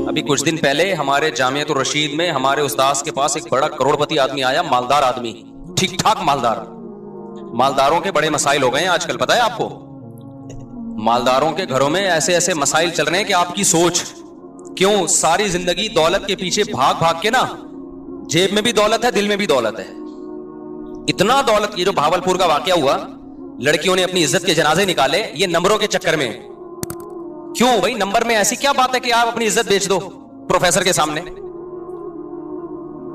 अभी कुछ दिन पहले हमारे जामियातुर रशीद में हमारे उस्ताद के पास एक बड़ा करोड़पति आदमी आया, मालदार आदमी, ठीक ठाक मालदार। मालदारों के बड़े मसाइल हो गए हैं आजकल, पता है आपको? मालदारों के घरों में ऐसे ऐसे मसाइल चल रहे हैं कि आपकी सोच, क्यों सारी जिंदगी दौलत के पीछे भाग भाग के ना, जेब में भी दौलत है, दिल में भी दौलत है, इतना दौलत। ये जो भावलपुर का वाकया हुआ, लड़कियों ने अपनी इज्जत के जनाजे निकाले ये नंबरों के चक्कर में। क्यों भाई, नंबर में ऐसी क्या बात है कि आप अपनी इज्जत बेच दो प्रोफेसर के सामने?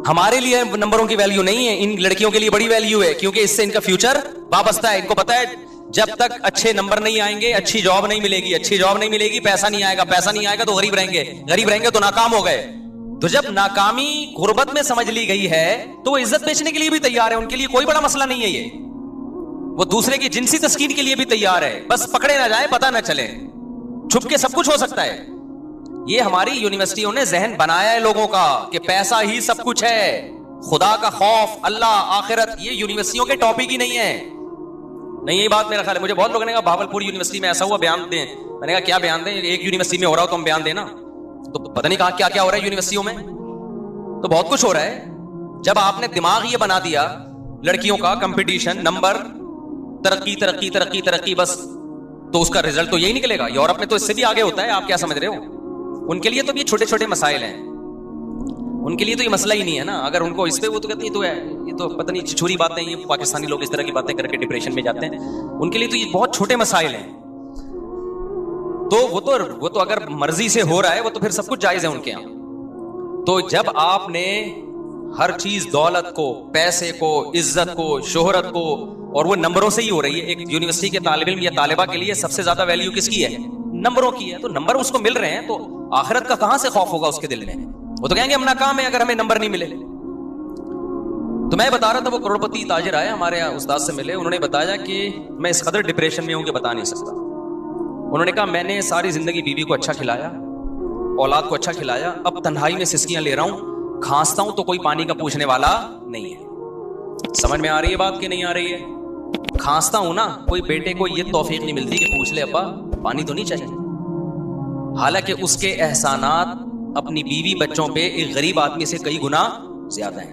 हमारे लिए नंबरों की वैल्यू नहीं है, इन लड़कियों के लिए बड़ी वैल्यू है, क्योंकि इससे इनका फ्यूचर वाबस्ता है। इनको पता है जब तक अच्छे नंबर नहीं आएंगे अच्छी जॉब नहीं मिलेगी, अच्छी जॉब नहीं मिलेगी पैसा नहीं आएगा, पैसा नहीं आएगा तो गरीब रहेंगे, गरीब रहेंगे तो नाकाम हो गए। तो जब नाकामी गुर्बत में समझ ली गई है तो वो इज्जत बेचने के लिए भी तैयार है, उनके लिए कोई बड़ा मसला नहीं है ये। वो दूसरे की जिनसी तस्कीन के लिए भी तैयार है, बस पकड़े ना जाए, पता ना चले, छुप के सब कुछ हो सकता है। ये हमारी यूनिवर्सिटियों ने जहन बनाया है लोगों का कि पैसा ही सब कुछ है, खुदा का खौफ, अल्लाह, आखिरत, ये यूनिवर्सिटियों के टॉपिक ही नहीं है। नहीं, यही बात मेरा ख्याल है। मुझे बहुत लोगों ने कहा भावलपुर यूनिवर्सिटी में ऐसा हुआ, बयान दें। मैंने कहा क्या बयान दें, एक यूनिवर्सिटी में हो रहा हो तो हम बयान देना। तो पता नहीं कहा क्या क्या हो रहा है यूनिवर्सिटियों में, तो बहुत कुछ हो रहा है। जब आपने दिमाग ये बना दिया लड़कियों का कंपटीशन, नंबर, तरक्की तरक्की तरक्की तरक्की, बस, तो उसका रिजल्ट तो यही निकलेगा। यूरोप में तो इससे भी आगे होता है, आप क्या समझ रहे हो? उनके लिए तो ये छोटे छोटे मसाइल हैं, उनके लिए तो ये मसला ही नहीं है ना। अगर उनको इस पे वो तो कहते हैं तो है, ये तो पता नहीं छिछोरी बातें, ये पाकिस्तानी लोग इस तरह की बातें करके डिप्रेशन में जाते हैं। उनके लिए तो ये बहुत छोटे मसाइल हैं। तो वो तो अगर मर्जी से हो रहा है वो तो फिर सब कुछ जायज है उनके यहां। तो जब आपने हर चीज, दौलत को, पैसे को, इज्जत को, शोहरत को, और वो नंबरों से ही हो रही है। एक यूनिवर्सिटी के तालिब इल्म या तालिबा के लिए सबसे ज्यादा वैल्यू किसकी है? नंबरों की है। तो नंबर उसको मिल रहे हैं तो आखिरत का कहां से खौफ होगा उसके दिल में? वो तो कहेंगे हम नाकाम है अगर हमें नंबर नहीं मिले। तो मैं बता रहा था, वो करोड़पति ताजिर आए हमारे उस्ताद से मिले, उन्होंने बताया कि मैं इस कदर डिप्रेशन में हूं कि बता नहीं सकता। उन्होंने कहा मैंने सारी जिंदगी बीवी को अच्छा खिलाया, औलाद को अच्छा खिलाया, अब तन्हाई में सिसकियां ले रहा हूं, खांसता हूं तो कोई पानी का पूछने वाला नहीं है। समझ में आ रही है बात कि नहीं आ रही है? खांसता हूं ना, कोई बेटे को ये तौफीक नहीं मिलती कि पूछ ले अब्बा पानी तो नहीं चाहिए। हालांकि उसके एहसानात अपनी बीवी बच्चों पे एक गरीब आदमी से कई गुना ज्यादा है,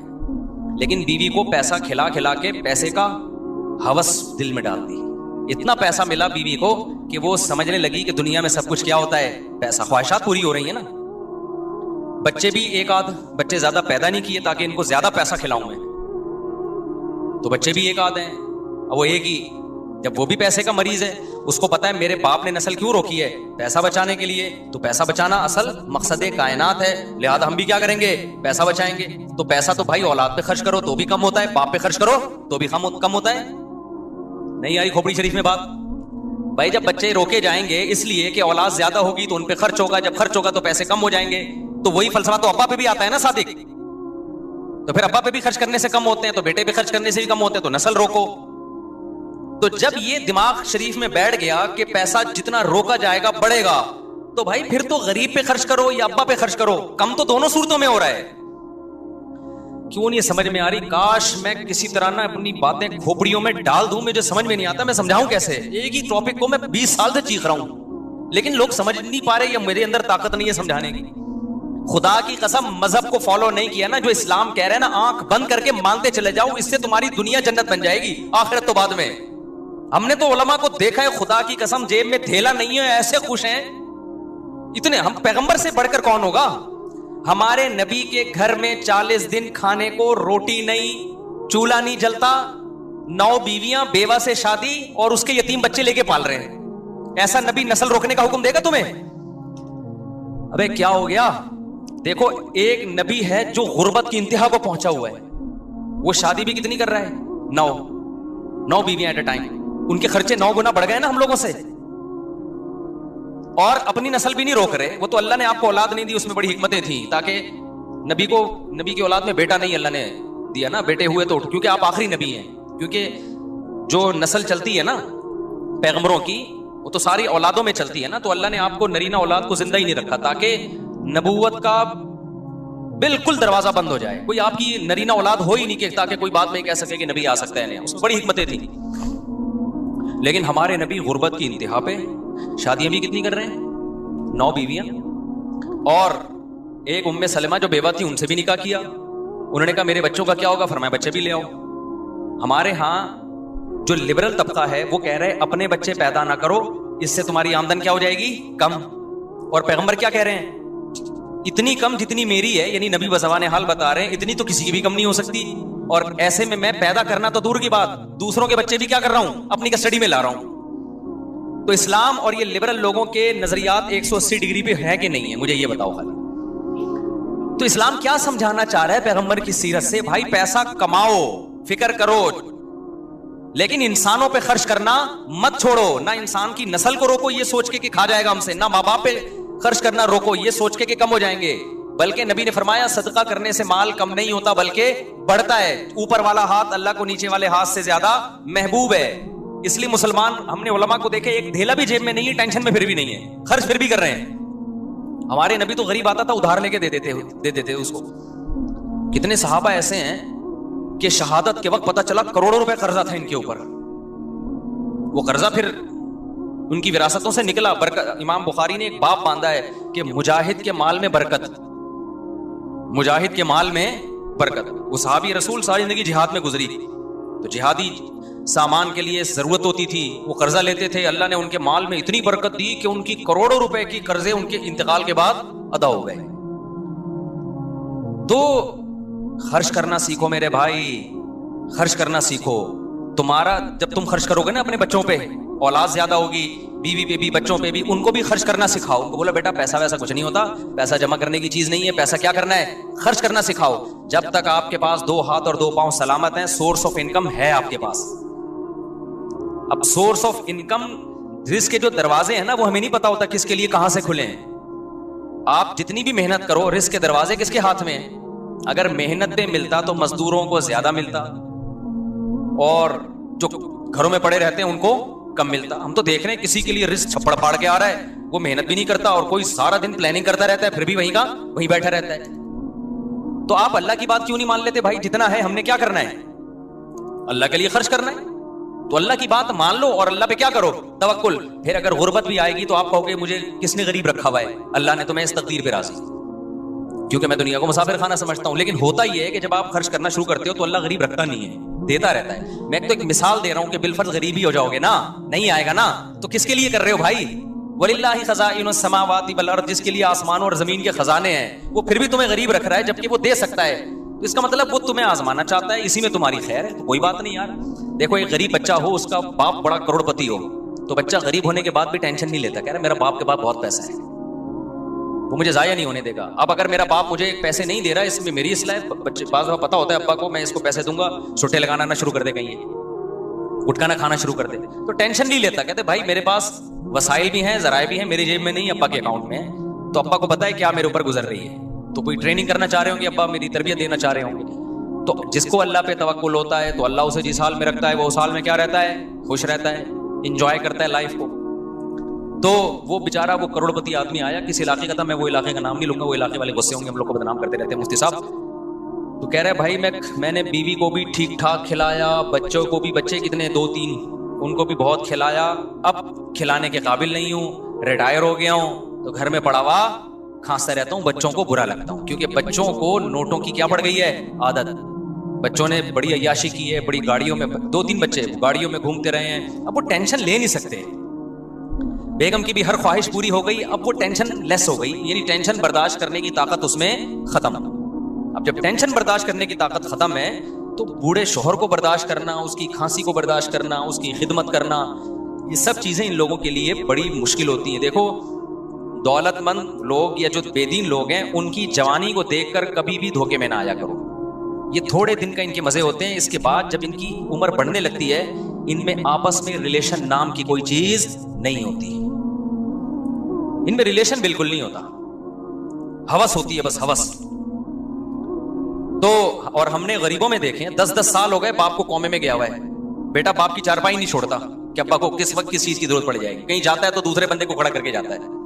लेकिन बीवी को पैसा खिला खिला के पैसे का हवस दिल में डाल दी। इतना पैसा मिला बीवी को कि वो समझने लगी कि दुनिया में सब कुछ क्या होता है, पैसा। ख्वाहिशात पूरी हो रही है ना। बच्चे भी एक आध बच्चे ज्यादा पैदा नहीं किए ताकि इनको ज्यादा पैसा खिलाऊं मैं, तो बच्चे भी एक आध हैं। अब वो एक ही, जब वो भी पैसे का मरीज है, उसको पता है मेरे बाप ने नस्ल क्यों रोकी है, पैसा बचाने के लिए। तो पैसा बचाना असल मकसद कायनात है, लिहाजा हम भी क्या करेंगे, पैसा बचाएंगे। तो पैसा तो भाई औलाद पे खर्च करो तो भी कम होता है, बाप पे खर्च करो तो भी कम होता है। नहीं आई खोपड़ी शरीफ में बात? भाई जब बच्चे रोके जाएंगे इसलिए कि औलाद ज्यादा होगी तो उन पे खर्च होगा, जब खर्च होगा तो पैसे कम हो जाएंगे। तो वही फलसफा तो अब्बा पे भी आता है ना सादिक। तो फिर अब्बा पे भी खर्च करने से कम होते हैं तो बेटे पे खर्च करने से भी कम होते हैं, तो नस्ल रोको। तो जब ये दिमाग शरीफ में बैठ गया कि पैसा जितना रोका जाएगा बढ़ेगा, तो भाई फिर तो गरीब पे खर्च करो या अब्बा पे खर्च करो, कम तो दोनों सूरतों में हो रहा है। क्यों नहीं समझ में आ रही? काश मैं किसी तरह ना अपनी बातें खोपड़ियों में डाल दूं, मुझे समझ में नहीं आता मैं समझाऊं कैसे। एक ही टॉपिक को मैं 20 साल से चीख रहा हूं, लेकिन लोग समझ नहीं पा रहे या मेरे अंदर ताकत नहीं है समझाने की। खुदा की कसम मजहब को फॉलो नहीं किया ना, जो इस्लाम कह रहे हैं ना, आंख बंद करके मानते चले जाओ, इससे तुम्हारी दुनिया जन्नत बन जाएगी, आखिरत तो बाद में। हमने तो उलमा को देखा है, खुदा की कसम जेब में थैला नहीं है, ऐसे खुश हैं इतने। हम पैगंबर से बढ़कर कौन होगा? हमारे नबी के घर में 40 दिन खाने को रोटी नहीं, चूल्हा नहीं जलता, 9 बीवियां, बेवा से शादी, और उसके यतीम बच्चे लेके पाल रहे हैं। ऐसा नबी नस्ल रोकने का हुक्म देगा तुम्हें? अबे क्या हो गया? देखो एक नबी है जो गुर्बत की इंतहा को पहुंचा हुआ है, वो शादी भी कितनी कर रहा है? 9 बीवियां एट अ टाइम। उनके खर्चे 9 गुना बढ़ गए ना हम लोगों से, और अपनी नस्ल भी नहीं रोक रहे। वो तो अल्लाह ने आपको औलाद नहीं दी, उसमें बड़ी हिकमतें थी, ताकि नबी की औलाद में बेटा नहीं अल्लाह ने दिया ना, बेटे हुए तो, क्योंकि आप आखिरी नबी हैं। क्योंकि जो नस्ल चलती है ना पैगंबरों की, वो तो सारी औलादों में चलती है ना, तो अल्लाह ने आपको नरीना औलाद को जिंदा ही नहीं रखा ताकि नबूवत का बिल्कुल दरवाजा बंद हो जाए, कोई आपकी नरीना औलाद हो ही नहीं कि ताकि कोई बात में कह सके कि नबी आ सकता है नहीं। उसमें बड़ी हिकमतें थी। लेकिन हमारे नबी गुर्बत की इंतहा पे शादियां भी कितनी कर रहे हैं? 9 बीवियां, और एक उम्मे सलमा जो बेवा थी उनसे भी निकाह किया। उन्होंने कहा मेरे बच्चों का क्या होगा? फरमाया बच्चे भी ले आओ। हमारे यहां जो लिबरल तबका है वो कह रहे हैं अपने बच्चे पैदा ना करो, इससे तुम्हारी आमदन क्या हो जाएगी? कम। और पैगंबर क्या कह रहे हैं? इतनी कम जितनी मेरी है, यानी नबी बज़बान हाल बता रहे हैं इतनी तो किसी की भी कम नहीं हो सकती। और ऐसे में मैं पैदा करना तो दूर की बात, दूसरों के बच्चे भी क्या कर रहा हूं? अपनी कस्टडी में ला रहा हूं। तो इस्लाम और ये लिबरल लोगों के नजरियात 180 डिग्री पे है कि नहीं है, मुझे ये बताओ खाली। तो इस्लाम क्या समझाना चाह रहा है पैगंबर की सीरत से? भाई पैसा कमाओ, फिक्र करो, लेकिन इंसानों पे खर्च करना मत छोड़ो। ना इंसान की नस्ल को रोको ये सोच के कि खा जाएगा हमसे, ना माँ बाप पे खर्च करना रोको ये सोच के कि कम हो जाएंगे। बल्कि नबी ने फरमाया सदका करने से माल कम नहीं होता बल्कि बढ़ता है। ऊपर वाला हाथ अल्लाह को नीचे वाले हाथ से ज्यादा महबूब है। इसलिए मुसलमान, हमने उलमा को देखे एक धेला भी जेब में नहीं है, टेंशन में फिर भी नहीं है, खर्च फिर भी कर रहे हैं। हमारे नबी तो गरीब आता था उधार लेके दे देते उसको। कितने सहाबा ऐसे हैं कि शहादत के वक्त पता चला करोड़ों रुपए कर्जा था इनके ऊपर। वो कर्जा फिर उनकी विरासतों से निकला। बरकत, इमाम बुखारी ने एक बाब बांधा है कि मुजाहिद के माल में बरकत, मुजाहिद के माल में बरकत। वो सहाबी रसूल सारी जिंदगी जिहाद में गुजरी, तो जिहादी सामान के लिए जरूरत होती थी, वो कर्जा लेते थे। अल्लाह ने उनके माल में इतनी बरकत दी कि उनकी करोड़ों रुपए की कर्जे उनके इंतकाल के बाद अदा हो गए। तो खर्च करना सीखो मेरे भाई, खर्च करना सीखो। तुम्हारा जब तुम खर्च करोगे ना अपने बच्चों पे, औलाद ज्यादा होगी, बीवी पे भी बच्चों पे भी, उनको भी खर्च करना सिखाओ। उनको बोला बेटा पैसा वैसा कुछ नहीं होता, पैसा जमा करने की चीज नहीं है, पैसा क्या करना है? खर्च करना सिखाओ। जब तक आपके पास 2 हाथ और 2 पांव सलामत हैं, सोर्स ऑफ इनकम है आपके पास। अब सोर्स ऑफ इनकम, रिस्क के जो दरवाजे हैं ना वो हमें नहीं पता होता किसके लिए कहां से खुले हैं। आप जितनी भी मेहनत करो, रिस्क के दरवाजे किसके हाथ में है? अगर मेहनत पे मिलता तो मजदूरों को ज्यादा मिलता और जो घरों में पड़े रहते हैं उनको कम मिलता। हम तो देख रहे हैं किसी के लिए रिस्क छप्पड़ फाड़ के आ रहा है, वो मेहनत भी नहीं करता, और कोई सारा दिन प्लानिंग करता रहता है, फिर भी वहीं का वहीं बैठा रहता है। तो आप अल्लाह की बात क्यों नहीं मान लेते? भाई जितना है हमने क्या करना है? अल्लाह के लिए खर्च करना है। तो अल्लाह की बात मान लो और अल्लाह पे क्या करो? तवक्कुल। फिर अगर गुर्बत भी आएगी तो आप कहोगे मुझे किसने गरीब रखा हुआ है? अल्लाह ने तुम्हें इस तकदीर पे राजी, क्योंकि मैं दुनिया को मुसाफिर खाना समझता हूं। लेकिन होता ही है कि जब आप खर्च करना शुरू करते हो तो अल्लाह गरीब रखता नहीं है, देता रहता है। मैं तो एक मिसाल दे रहा हूं कि बिलफर्ज गरीब ही हो जाओगे ना, नहीं आएगा ना, तो किसके लिए कर रहे हो भाई? वलिल्लाहि खज़ाइनुस समावाति वल अर्द, जिसके लिए आसमान और जमीन के खजाने हैं, वो फिर भी तुम्हें गरीब रख रहा है जबकि वो दे सकता है। तो इसका मतलब वो तुम्हें आजमाना चाहता है, इसी में तुम्हारी खैर है। तो कोई बात नहीं यार। देखो एक गरीब बच्चा हो, उसका बाप बड़ा करोड़पति हो, तो बच्चा गरीब होने के बाद भी टेंशन नहीं लेता, कह रहा मेरा बाप के पास बहुत पैसा है, वो मुझे जाया नहीं होने देगा। अब अगर मेरा बाप मुझे पैसे नहीं दे रहा है, इसमें मेरी इसलाह है। बच्चे बात पता होता है अब्बा को, मैं इसको पैसे दूंगा, छुट्टे लगाना ना शुरू कर दे, कहीं गुटखा ना खाना शुरू कर दे, तो टेंशन नहीं लेता। कहते भाई मेरे पास वसाइल भी हैं, जराए भी हैं, मेरी जेब में नहीं, अब्बा के अकाउंट में है। तो अब्बा को पता है क्या मेरे ऊपर गुजर रही है, तो कोई ट्रेनिंग करना चाह रहे होंगे, अब्बा मेरी तरबियत देना चाह रहे होंगे। तो जिसको अल्लाह पे तवक्कुल होता है तो अल्लाह उसे जिस हाल में रखता है वो उस हाल में क्या रहता है? खुश रहता है, इंजॉय करता है लाइफ को। तो वो बेचारा, वो करोड़पति आदमी आया किस इलाके का था, मैं वो इलाके का नाम नहीं लूंगा, वो इलाके वाले गुस्से होंगे, हम लोग को बदनाम करते रहते हैं मुफ्ती साहब। तो कह रहे भाई मैंने बीवी को भी ठीक ठाक खिलाया, बच्चों को भी, बच्चे कितने 2-3, उनको भी बहुत खिलाया, अब खिलाने के काबिल नहीं हूँ, रिटायर हो गया हूँ, तो घर में पड़ा हुआ खांसता रहता हूँ, बच्चों को बुरा लगता हूँ, क्योंकि बच्चों को नोटों की क्या पड़ गई है? आदत। बच्चों ने बड़ी अय्याशी की है, बड़ी गाड़ियों में, 2-3 बच्चे गाड़ियों में घूमते रहे हैं, अब वो टेंशन ले नहीं सकते। बेगम की भी हर ख्वाहिश पूरी हो गई, अब वो टेंशन लेस हो गई, यानी टेंशन बर्दाश्त करने की ताकत उसमें खत्म। अब जब टेंशन बर्दाश्त करने की ताकत खत्म है तो बूढ़े शोहर को बर्दाश्त करना, उसकी खांसी को बर्दाश्त करना, उसकी खिदमत करना, ये सब चीजें इन लोगों के लिए बड़ी मुश्किल होती हैं। देखो दौलतमंद लोग या जो बेदीन लोग हैं, उनकी जवानी को देखकर कभी भी धोखे में ना आया करो। ये थोड़े दिन का इनके मजे होते हैं, इसके बाद जब इनकी उम्र बढ़ने लगती है, इनमें आपस में रिलेशन नाम की कोई चीज नहीं होती, इनमें रिलेशन बिल्कुल नहीं होता, हवस होती है, बस हवस। तो और हमने गरीबों में देखे हैं 10-10 साल हो गए बाप को कौमे में गया हुआ है, बेटा बाप की चारपाई नहीं छोड़ता कि अब्बा को किस वक्त किस चीज की जरूरत पड़ जाएगी, कहीं जाता है तो दूसरे बंदे को खड़ा करके जाता है।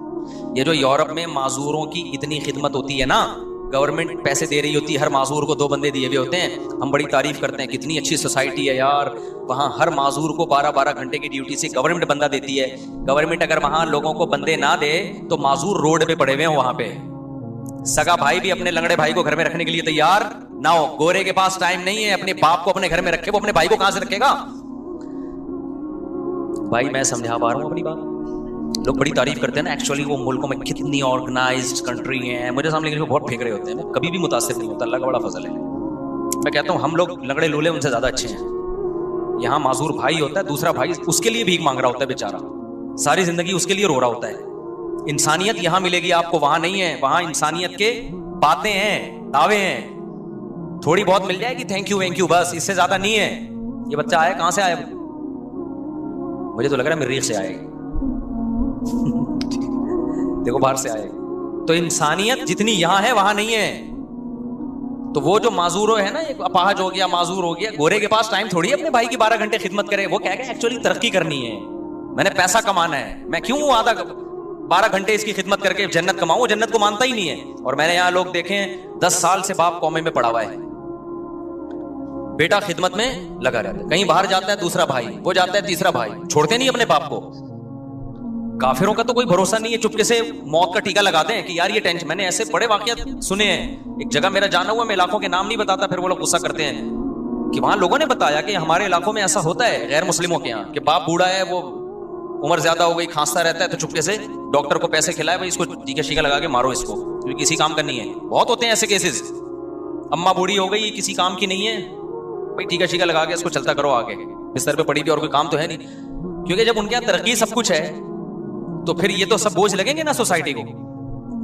ये जो यूरोप में माजूरों की इतनी खिदमत होती है ना, गवर्नमेंट पैसे दे रही होती है, हर माजूर को 2 बंदे दिए हुए होते हैं, हम बड़ी तारीफ करते हैं, कितनी अच्छी सोसाइटी है यार, वहां हर माजूर को 12-12 घंटे की ड्यूटी से गवर्नमेंट बंदा देती है। गवर्नमेंट अगर वहां लोगों को बंदे ना दे तो माजूर रोड पे पड़े हुए हैं वहां पे, सगा भाई भी अपने लंगड़े भाई को घर में रखने के लिए तैयार ना हो। गोरे के पास टाइम नहीं है अपने बाप को अपने घर में रखे, वो अपने भाई को कहां से रखेगा? भाई मैं समझा पा रहा हूं अपनी बात? लोग बड़ी तारीफ करते हैं ना, एक्चुअली वो मुल्कों में कितनी ऑर्गेनाइज्ड कंट्री है, मुझे सामने लेकिन बहुत फेंक रहे होते हैं। मैं कभी भी मुतासिर नहीं होता, अल्लाह का बड़ा फजल है। मैं कहता हूं हम लोग लंगड़े लूले उनसे ज्यादा अच्छे हैं। यहां माजूर भाई होता है, दूसरा भाई उसके लिए भीख मांग रहा होता है बेचारा, सारी जिंदगी उसके लिए रो रहा होता है। इंसानियत यहां मिलेगी आपको, वहां नहीं है। वहां इंसानियत के बातें हैं, दावे हैं, थोड़ी बहुत मिल जाएगी थैंक यू बस, इससे ज्यादा नहीं है। ये बच्चा आया कहां से आया? मुझे तो लग रहा है मरीख से आएगा देखो बाहर से आएगा। तो इंसानियत जितनी यहां है वहां नहीं है। तो वो जो माजूर है ना, एक अपाहज हो गया, माजूर हो गया, गोरे के पास टाइम थोड़ी है अपने भाई की 12 घंटे खिदमत करे। वो क्या एक्चुअली तरक्की करनी है, मैंने पैसा कमाना है, मैं क्यों आधा 12 घंटे इसकी खिदमत करके जन्नत कमाऊं? वो जन्नत को मानता ही नहीं है। और मैंने यहां लोग देखे हैं 10 साल से बाप कौमे में पड़ा हुआ है, बेटा खिदमत में लगा रहता है, कहीं बाहर जाता है दूसरा भाई, वो जाता है तीसरा भाई, छोड़ते नहीं अपने बाप को। काफिरों का तो कोई भरोसा नहीं है, चुपके से मौत का टीका लगाते हैं कि यार ये टेंशन। मैंने ऐसे बड़े वाकयात सुने हैं। एक जगह मेरा जाना हुआ, मैं इलाकों के नाम नहीं बताता, फिर वो लोग गुस्सा करते हैं कि वहां लोगों ने बताया कि हमारे इलाकों में ऐसा होता है गैर मुस्लिमों के यहाँ, कि बाप बूढ़ा है, वो उम्र ज्यादा हो गई, खांसता रहता है, तो चुपके से डॉक्टर को पैसे खिलाए, भाई इसको टीका शीका लगा के मारो इसको, क्योंकि किसी काम का नहीं है। बहुत होते हैं ऐसे केसेस। अम्मा बूढ़ी हो गई, किसी काम की नहीं है, भाई टीका शीका लगा के इसको चलता करो आगे, बिस्तर पे पड़ी थी और कोई काम तो है नहीं। क्योंकि जब उनके यहाँ तरक्की सब कुछ है तो फिर ये तो सब बोझ लगेंगे ना सोसाइटी को।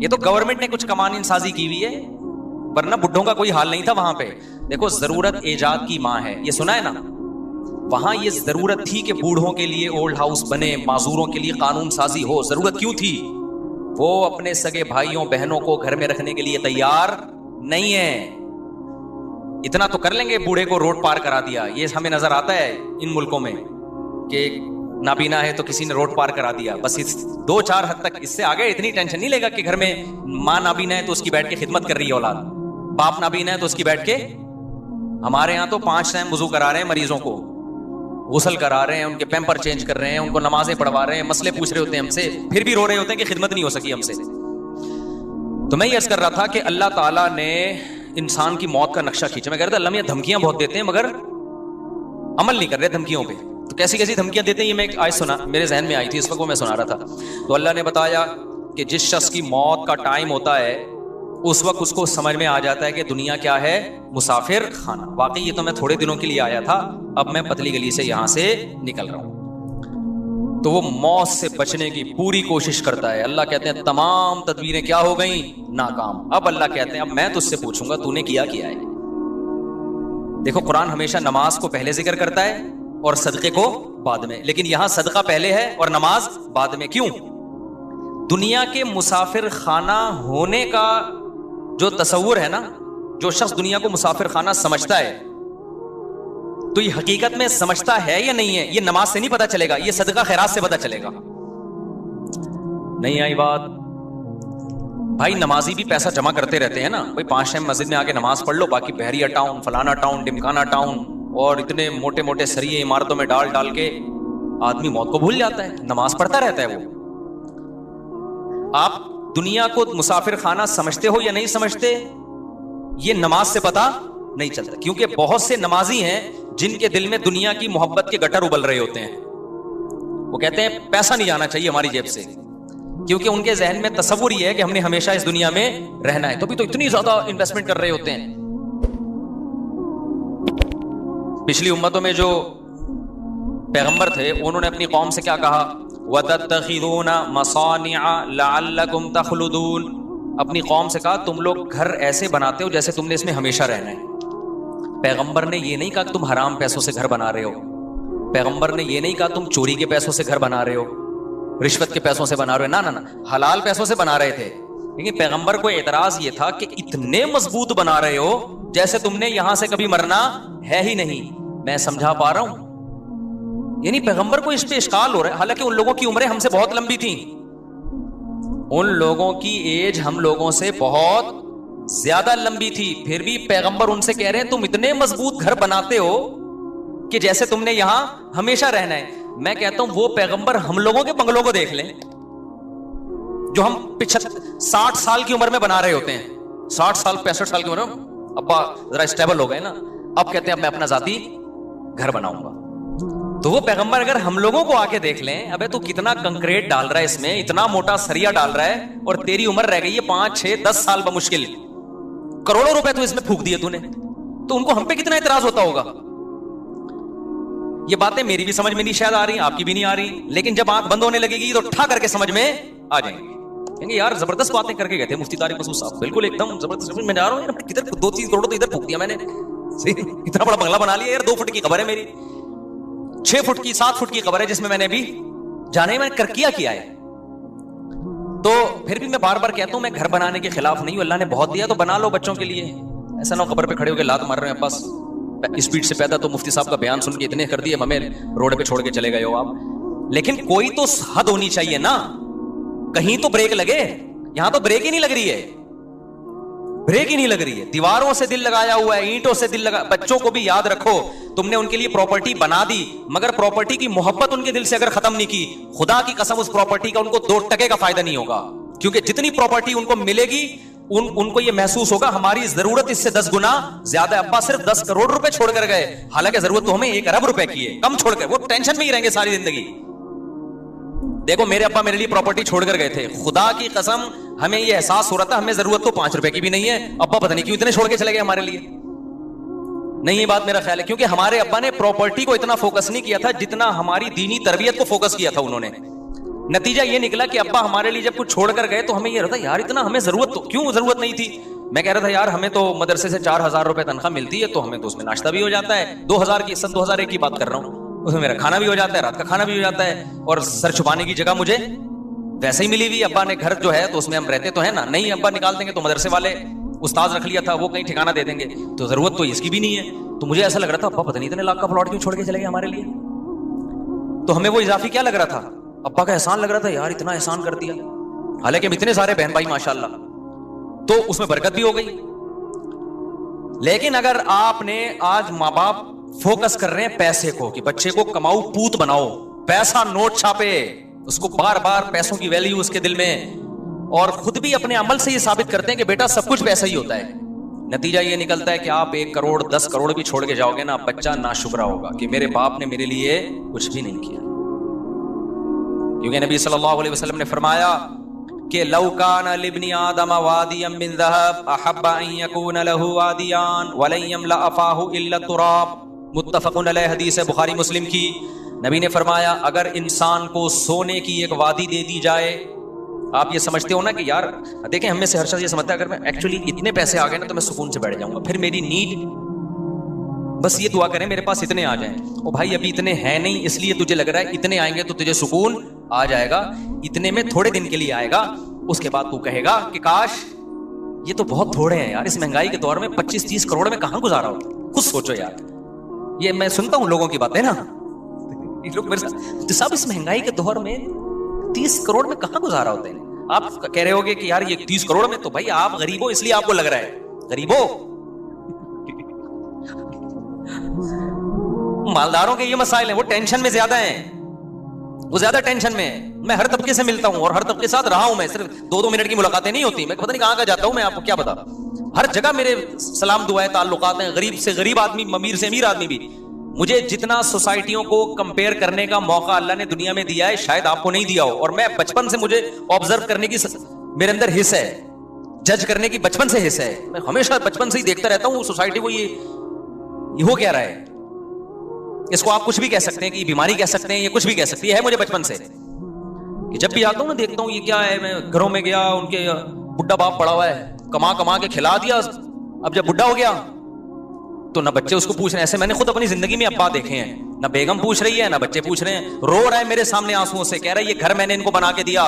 ये तो गवर्नमेंट ने कुछ कमानी साजी की हुई है, वरना बुढ़ों का कोई हाल नहीं था वहां पे। देखो जरूरत इजाद की मां है, ये सुना है ना। वहां ये जरूरत थी कि बूढ़ों के लिए ओल्ड हाउस बने, माजूरों के लिए कानून साजी हो। जरूरत क्यों थी? वो अपने सगे भाइयों बहनों को घर में रखने के लिए तैयार नहीं है। इतना तो कर लेंगे, बूढ़े को रोड पार करा दिया। ये हमें नजर आता है इन मुल्कों में कि नाबीना है तो किसी ने रोड पार करा दिया, बस इस 2-4 हद तक। इससे आगे इतनी टेंशन नहीं लेगा कि घर में माँ नाबीना है तो उसकी बैठ के खिदमत कर रही है औलाद, बाप नाबीना है तो उसकी बैठ के। हमारे यहाँ तो 5 टाइम वुजू करा रहे हैं मरीजों को, गुसल करा रहे हैं, उनके पैम्पर चेंज कर रहे हैं, उनको नमाजें पढ़वा रहे हैं, मसले पूछ रहे होते हैं हमसे, फिर भी रो रहे होते हैं कि खिदमत नहीं हो सकी हमसे। तो मैं ये अर्ज कर रहा था कि अल्लाह ताला ने इंसान की मौत का नक्शा खींचा। मैं कह रहा था अल्लाह मियां धमकियां बहुत देते हैं मगर अमल नहीं कर रहे धमकियों पे। तो कैसी कैसी धमकियां देते हैं ये मैं एक आज सुना, मेरे जहन में आई थी, इस वक्त मैं सुना रहा था। तो अल्लाह ने बताया कि जिस शख्स की मौत का टाइम होता है उस वक्त उसको समझ में आ जाता है कि दुनिया क्या है, मुसाफिर खाना। वाकई ये तो मैं थोड़े दिनों के लिए आया था, अब मैं पतली गली से यहां से निकल रहा हूं। तो वो मौत से बचने की पूरी कोशिश करता है। अल्लाह कहते हैं तमाम तदबीरें क्या हो गई, नाकाम। अब अल्लाह कहते हैं अब मैं तुझसे पूछूंगा तूने किया है। देखो कुरान हमेशा नमाज को पहले जिक्र करता है और सदके को बाद में, लेकिन यहां सदका पहले है और नमाज बाद में। क्यों? दुनिया के मुसाफिर खाना होने का जो तसव्वुर है ना, जो शख्स दुनिया को मुसाफिर खाना समझता है, तो ये हकीकत में समझता है या नहीं है, ये नमाज से नहीं पता चलेगा, ये सदका खैरात से पता चलेगा। नहीं आई बात? भाई नमाजी भी पैसा जमा करते रहते हैं ना, भाई 5 टाइम मस्जिद में आके नमाज पढ़ लो, बाकी बहरिया टाउन, फलाना टाउन, डिमकाना टाउन और इतने मोटे मोटे सरिये इमारतों में डाल डाल के आदमी मौत को भूल जाता है, नमाज पढ़ता रहता है वो। आप दुनिया को मुसाफिर खाना समझते हो या नहीं समझते, ये नमाज से पता नहीं चलता। क्योंकि बहुत से नमाजी हैं जिनके दिल में दुनिया की मोहब्बत के गटर उबल रहे होते हैं। वो कहते हैं पैसा नहीं जाना चाहिए हमारी जेब से, क्योंकि उनके जहन में तसव्वुर ये है कि हमने हमेशा इस दुनिया में रहना है। तो भी तो इतनी ज्यादा इन्वेस्टमेंट कर रहे होते हैं। पिछली उम्मतों में जो पैगंबर थे उन्होंने अपनी कौम से क्या कहा, वतत्तखिज़ूना मसानिअ लअल्लकुम तखलुदून। अपनी कौम से कहा तुम लोग घर ऐसे बनाते हो जैसे तुमने इसमें हमेशा रहना है। पैगंबर ने ये नहीं कहा कि तुम हराम पैसों से घर बना रहे हो। पैगंबर ने ये नहीं कहा तुम चोरी के पैसों से घर बना रहे हो, रिश्वत के पैसों से बना रहे हो। ना ना ना, हलाल पैसों से बना रहे थे। लेकिन पैगंबर को एतराज ये था कि इतने मजबूत बना रहे हो जैसे तुमने यहां से कभी मरना है ही नहीं। मैं समझा पा रहा हूं? यानी पैगंबर को इस पे इश्काल हो रहा है। हालांकि उन लोगों की उम्रें हमसे बहुत लंबी थी, उन लोगों की एज हम लोगों से बहुत ज्यादा लंबी थी, फिर भी पैगंबर उनसे कह रहे हैं तुम इतने मजबूत घर बनाते हो कि जैसे तुमने यहां हमेशा रहना है। मैं कहता हूं वो पैगंबर हम लोगों के बंगलों को देख लें जो हम 60 साल की उम्र में बना रहे होते हैं, 60 साल 65 साल की उम्र में अब्बा जरा स्टेबल हो गए ना, अब कहते हैं अब मैं अपना जाती घर बनाऊंगा। तो वो पैगंबर अगर हम लोगों को आके देख लें, अबे तू कितना कंक्रीट डाल रहा है इसमें, इतना मोटा सरिया डाल रहा है, और तेरी उम्र रह गई है 5, 6, 10 साल बमुश्किल, करोड़ों रुपए तो इसमें फूंक दिए तूने, तो उनको हम पे कितना इतराज होता होगा। ये बातें मेरी भी समझ में नहीं शायद आ रही, आपकी भी नहीं आ रही, लेकिन जब आंख बंद होने लगेगी तो ठा करके समझ में आ जाएंगे। कहेंगे यार जबरदस्त बातें करके गए थे मुफ्ती तारिक मसूद साहब, बिल्कुल एकदम जबरदस्त। मैं जा रहा हूँ यार, किधर 2-3 करोड़ तो इधर फूंक दिया मैंने, इतना बड़ा बंगला बना लिया यार, 2 फुट की कब्र है मेरी, 6 फुट की 7 फुट की कब्र है, जिसमें मैंने भी जाने मैंने कर किया है। तो फिर भी मैं बार बार कहता हूं मैं घर बनाने के खिलाफ नहीं हूं, अल्लाह ने बहुत दिया तो बना लो बच्चों के लिए, ऐसा ना कब्र पे खड़े होकर लात मार रहे हैं बस स्पीड से पैदा, तो मुफ्ती साहब का बयान सुन के इतने कर दिए, हमें रोड पे छोड़ के चले गए हो आप। लेकिन कोई तो हद होनी चाहिए ना, कहीं तो ब्रेक लगे। यहां तो ब्रेक ही नहीं लग रही है, ब्रेक ही नहीं लग रही है, दीवारों से दिल लगाया हुआ है, ईंटों से दिल लगा। बच्चों को भी याद रखो, तुमने उनके लिए प्रॉपर्टी बना दी, मगर प्रॉपर्टी की मोहब्बत उनके दिल से अगर खत्म नहीं की, खुदा की कसम उस प्रॉपर्टी का उनको 2 टके का फायदा नहीं होगा। क्योंकि जितनी प्रॉपर्टी उनको मिलेगी उनको ये महसूस होगा हमारी जरूरत इससे 10 गुना ज्यादा है। अब्बा सिर्फ 10 करोड़ रुपए छोड़ कर गए, हालांकि जरूरत तो हमें 1 अरब रुपए की है, कम छोड़ कर, वो टेंशन में ही रहेंगे सारी जिंदगी। देखो मेरे अब्बा मेरे लिए प्रॉपर्टी छोड़कर गए थे, खुदा की कसम हमें ये एहसास हो रहा था हमें जरूरत तो 5 रुपए की भी नहीं है, अब्बा पता नहीं क्यों इतने छोड़ के चले गए हमारे लिए। नहीं, ये बात मेरा ख्याल है, क्योंकि हमारे अब्बा ने प्रॉपर्टी को इतना फोकस नहीं किया था जितना हमारी दीनी तरबियत को फोकस किया था उन्होंने। नतीजा ये निकला कि अब्बा हमारे लिए जब कुछ छोड़कर गए तो हमें ये रहता यार इतना हमें जरूरत तो क्यों जरूरत नहीं थी। मैं कह रहा था यार हमें तो मदरसे से 4000 रुपए तनख्वाह मिलती है, तो हमें तो उसमें नाश्ता भी हो जाता है, 2000 की, सन 2001 की बात कर रहा हूं, उसमें मेरा खाना भी हो जाता है, रात का खाना भी हो जाता है, और सर छुपाने की जगह मुझे वैसे ही मिली हुई। अब्बा ने घर जो है तो उसमें हम रहते तो है ना, नहीं अब्बा निकाल देंगे तो मदरसे वाले उस्ताद रख लिया था, वो कहीं ठिकाना दे देंगे, तो जरूरत तो इसकी भी नहीं है। तो मुझे ऐसा लग रहा था अब्बा पता नहीं इतने लाख का प्लॉट क्यों छोड़ के चले गए हमारे लिए। तो हमें वो इजाफी क्या लग रहा था, अब्बा का एहसान लग रहा था, यार इतना एहसान कर दिया, हालांकि हम इतने सारे बहन भाई माशाल्लाह, तो उसमें बरकत भी हो गई। लेकिन अगर आपने आज माँ बाप फोकस कर रहे हैं पैसे को, कि बच्चे को कमाऊ पूत बनाओ, पैसा नोट छापे, उसको बार बार पैसों की वैल्यू उसके दिल में, और खुद भी अपने अमल से ये साबित करते हैं कि बेटा सब कुछ पैसा ही होता है। नतीजा ये निकलता है कि आप 1 करोड़ 10 करोड़ भी छोड़ के जाओगे ना, बच्चा नाशुक्रा होगा कि मेरे बाप ने मेरे लिए कुछ भी नहीं किया। क्योंकि नबी सल्लल्लाहु अलैहि वसल्लम ने फरमाया कि लौ कान लिब्नी आदम वादियम मिन ज़हब अहब्बा अन यकून लहू वादियान वलन यमला अफाहु इल्ला तुराब, मुत्तफक़ुन अलैहि, हदीस है बुखारी मुस्लिम की। नबी ने फरमाया अगर इंसान को सोने की एक वादी दे दी जाए, आप ये समझते हो ना कि यार देखें हमें से हर शख्स ये समझता है अगर मैं एक्चुअली इतने पैसे आ गए ना तो मैं सुकून से बैठ जाऊंगा, फिर मेरी नीड बस ये दुआ करें मेरे पास इतने आ जाएं। ओ भाई अभी इतने हैं नहीं, इसलिए तुझे लग रहा है इतने आएंगे तो तुझे सुकून आ जाएगा, इतने में थोड़े दिन के लिए आएगा, उसके बाद तू कहेगा कि काश ये तो बहुत थोड़े हैं यार, इस महंगाई के दौर में 25-30 करोड़ में कहां गुजारा हो। कुछ सोचो यार, ये मैं सुनता हूं लोगों की बातें ना, लोग मेरे साथ तो सब इस महंगाई के दौर में 30 करोड़ में कहां गुजारा होते हैं। आप कह रहे होगे कि यार ये 30 करोड़ में, तो भाई आप गरीब हो इसलिए आपको लग रहा है गरीब हो। मालदारों के ये मसाइल हैं, वो टेंशन में ज्यादा हैं, वो ज्यादा टेंशन में है। मैं हर तबके से मिलता हूं और हर तबके के साथ रहा हूं, मैं सिर्फ 2-2 मिनट की मुलाकातें नहीं होती, मैं पता नहीं कहां का जाता हूं, मैं आपको क्या बता, हर जगह मेरे सलाम दुआएं ताल्लुकात हैं, गरीब से गरीब आदमी, अमीर से अमीर आदमी भी। मुझे जितना सोसाइटियों को कंपेयर करने का मौका अल्लाह ने दुनिया में दिया है शायद आपको नहीं दिया हो, और मैं बचपन से मुझे ऑब्जर्व करने की मेरे अंदर हिस्सा है, जज करने की बचपन से हिस्सा है। मैं हमेशा बचपन से ही देखता रहता हूं सोसाइटी को, ये हो क्या रहा है, इसको आप कुछ भी कह सकते हैं कि बीमारी कह सकते हैं, ये कुछ भी कह सकती है मुझे बचपन से, कि जब भी आता हूं ना देखता हूं ये क्या है। मैं घरों में गया, उनके बुढ़ा बाप पड़ा हुआ है, कमा कमा के खिला दिया, अब जब बुढ़ा हो गया तो ना बच्चे उसको पूछ रहे हैं। ऐसे मैंने खुद अपनी जिंदगी में अब्बा देखे हैं, ना बेगम पूछ रही है ना बच्चे पूछ रहे हैं, रो रहा है मेरे सामने आंसुओं से, कह रहा है ये घर मैंने इनको बना के दिया,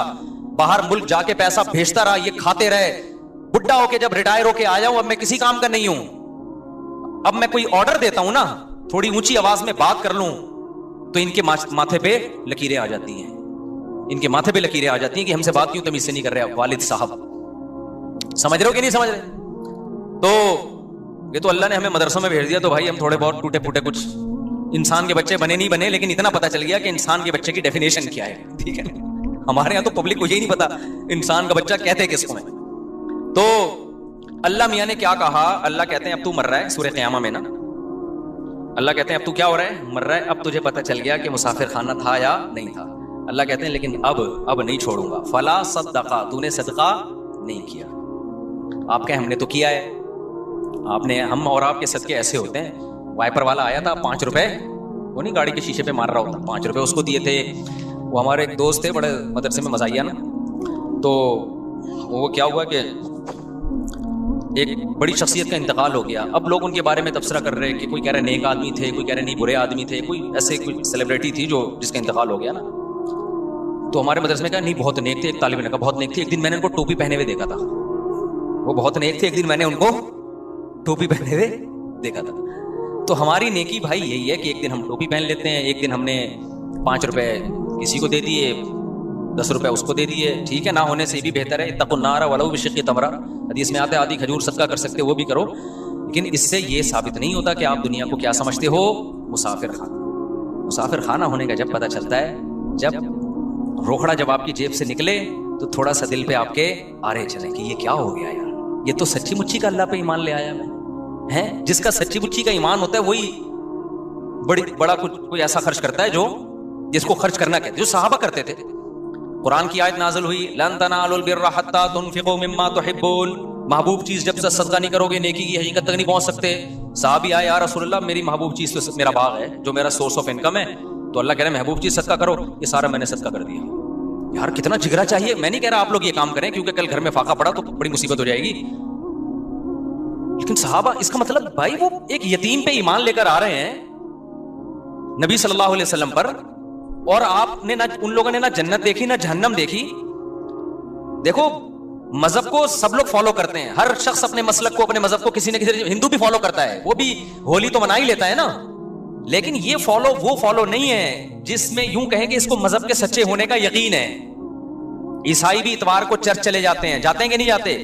बाहर मुल्क जाके पैसा भेजता रहा, ये खाते रहे, बुढ़ा होके जब रिटायर होके आया हूं अब मैं किसी काम का नहीं हूं, अब मैं कोई ऑर्डर देता हूं ना, थोड़ी ऊंची आवाज में बात कर लूं तो इनके माथे पे लकीरें आ जाती हैं, इनके माथे पे लकीरें आ जाती हैं कि हमसे बात क्यों तमीज से नहीं कर रहे वालिद साहब। समझ रहे हो कि नहीं समझ रहे? तो ये तो अल्लाह ने हमें मदरसों में भेज दिया, तो भाई हम थोड़े बहुत टूटे फूटे कुछ इंसान के बच्चे बने नहीं बने, लेकिन इतना पता चल गया कि इंसान के बच्चे की डेफिनेशन क्या है, ठीक है। हमारे यहाँ तो पब्लिक को यही नहीं पता इंसान का बच्चा कहते किसको है। तो अल्लाह मियाँ ने क्या कहा, अल्लाह कहते हैं अब तू मर रहा है, सूरह क़यामा में ना अल्लाह कहते हैं अब तू क्या हो रहा है, मर रहा है, अब तुझे पता चल गया कि मुसाफिर खाना था या नहीं था। अल्लाह कहते हैं लेकिन अब नहीं छोड़ूंगा। फला सद्दका, तूने सदका नहीं किया। आप कहें हमने तो किया है। आपने, हम और आपके सदके ऐसे होते हैं, वाइपर वाला आया था 5 रुपए, वो नहीं गाड़ी के शीशे पे मार रहा होता, 5 रुपए उसको दिए थे। वो हमारे एक दोस्त थे, बड़े मदरसे में मज़ाहिया ना, तो वो क्या हुआ कि एक बड़ी शख्सियत का इंतकाल हो गया। अब लोग उनके बारे में तबसरा कर रहे हैं कि कोई कह रहे नेक आदमी थे, कोई कह रहे नहीं बुरे आदमी थे, कोई ऐसे कोई सेलिब्रिटी थी जो जिसका इंतकाल हो गया ना। तो हमारे मदरसे में कहा नहीं बहुत नेक थे, एक तालिब ने कहा बहुत नेक थे। एक दिन मैंने उनको टोपी पहने हुए देखा था, वो बहुत नेक थे, एक दिन मैंने उनको टोपी पहने हुए देखा था। तो हमारी नेकी भाई यही है कि एक दिन हम टोपी पहन लेते हैं, एक दिन हमने 5 रुपए किसी को दे दिए, 10 रुपए उसको दे दिए, ठीक है, ना होने से भी बेहतर है। इत्तकुन्नार वलौ बिशिक्कि तमरा, हदीस में आता है आधी खजूर सदका कर सकते हो वो भी करो। लेकिन इससे ये साबित नहीं होता कि आप दुनिया को क्या समझते हो, मुसाफिर खाना। मुसाफिर खाना होने का जब पता चलता है, जब रोकड़ा जब आपकी जेब से निकले तो थोड़ा सा दिल पे आपके आरे चले कि ये क्या हो गया यार, ये तो सच्ची मुच्ची का अल्लाह पे ईमान ले आया मैं है। जिसका सच्ची मुच्ची का ईमान होता है वही बड़ा कुछ कोई ऐसा खर्च करता है जो जिसको खर्च करना कहते, जो सहाबा करते थे। कुरान की आयत नाज़िल हुई, लन तनालुल बिर्रा हत्ता तुनफिकू मिम्मा तुहिब्बून, महबूब चीज जब तक सदका नहीं करोगे नेकी की हकीकत तक नहीं पहुंच सकते। साहबी आए, या रसूलल्लाह मेरी महबूब चीज तो मेरा बाग है जो मेरा सोर्स ऑफ इनकम है। तो अल्लाह कह रहे महबूब चीज सदका करो, ये सारा मैंने सदका कर दिया। यार कितना जिगरा चाहिए। मैं नहीं कह रहा आप लोग ये काम करें क्योंकि कल घर में फाका पड़ा तो बड़ी मुसीबत हो जाएगी, लेकिन सहाबा, इसका मतलब भाई वो एक यतीम पे ईमान लेकर आ रहे हैं नबी सल्लल्लाहु अलैहि वसल्लम पर, और आपने ना, उन लोगों ने ना जन्नत देखी ना जहन्नम देखी। देखो मजहब को सब लोग फॉलो करते हैं, हर शख्स अपने मसलक को, अपने मजहब को किसी न किसी, हिंदू भी फॉलो करता है, वो भी होली तो मना ही लेता है ना, लेकिन ये फॉलो वो फॉलो नहीं है जिसमें यूं कहें कि इसको मजहब के सच्चे होने का यकीन है। ईसाई भी इतवार को चर्च चले जाते हैं कि नहीं जाते,